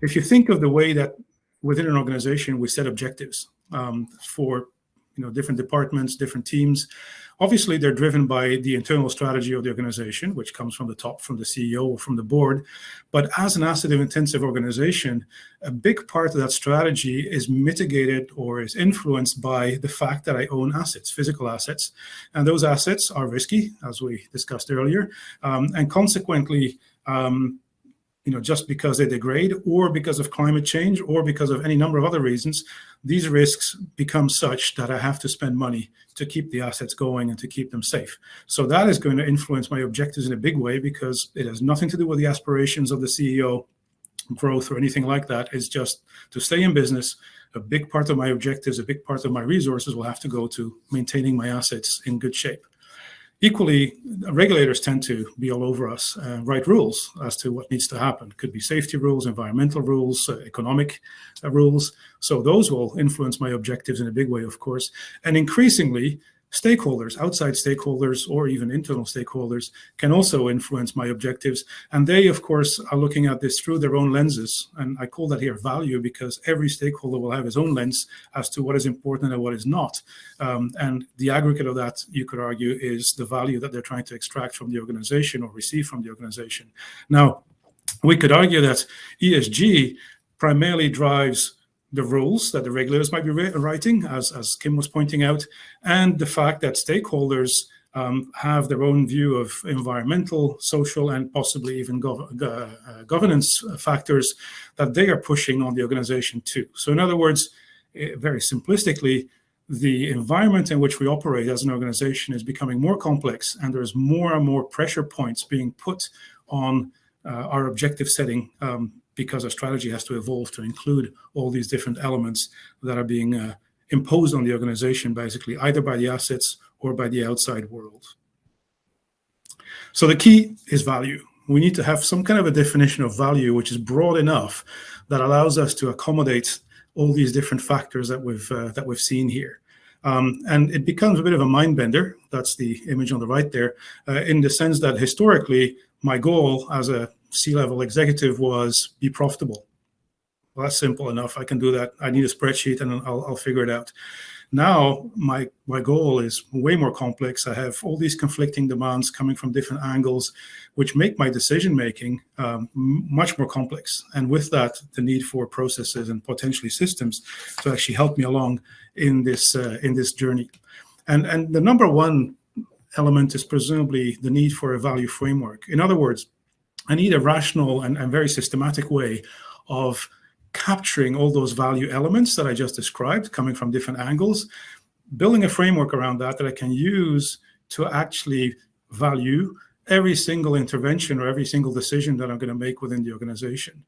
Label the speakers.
Speaker 1: If you think of the way that within an organization we set objectives for different departments, different teams, obviously they're driven by the internal strategy of the organization, which comes from the top, from the CEO or from the board. But as an asset-intensive organization, a big part of that strategy is mitigated or is influenced by the fact that I own assets, physical assets. And those assets are risky, as we discussed earlier, and consequently, just because they degrade or because of climate change or because of any number of other reasons, these risks become such that I have to spend money to keep the assets going and to keep them safe. So that is going to influence my objectives in a big way, because it has nothing to do with the aspirations of the CEO, growth or anything like that. It's just to stay in business. A big part of my objectives, a big part of my resources will have to go to maintaining my assets in good shape. Equally, regulators tend to be all over us, write rules as to what needs to happen. Could be safety rules, environmental rules, economic rules. So those will influence my objectives in a big way, of course. And increasingly, stakeholders, outside stakeholders, or even internal stakeholders can also influence my objectives. And they, of course, are looking at this through their own lenses. And I call that here value, because every stakeholder will have his own lens as to what is important and what is not. And the aggregate of that, you could argue, is the value that they're trying to extract from the organization or receive from the organization. Now, we could argue that ESG primarily drives the rules that the regulators might be writing, as Kim was pointing out, and the fact that stakeholders have their own view of environmental, social, and possibly even governance factors that they are pushing on the organization too. So in other words, very simplistically, the environment in which we operate as an organization is becoming more complex, and there's more and more pressure points being put on our objective setting, because our strategy has to evolve to include all these different elements that are being imposed on the organization, basically, either by the assets or by the outside world. So the key is value. We need to have some kind of a definition of value which is broad enough that allows us to accommodate all these different factors that we've seen here. And it becomes a bit of a mind bender. That's the image on the right there, in the sense that historically, my goal as a C-level executive was be profitable. Well, that's simple enough. I can do that. I need a spreadsheet and I'll figure it out. Now, my goal is way more complex. I have all these conflicting demands coming from different angles, which make my decision-making much more complex. And with that, the need for processes and potentially systems to actually help me along in this journey. And the number one element is presumably the need for a value framework. In other words, I need a rational and very systematic way of capturing all those value elements that I just described, coming from different angles, building a framework around that I can use to actually value every single intervention or every single decision that I'm going to make within the organization.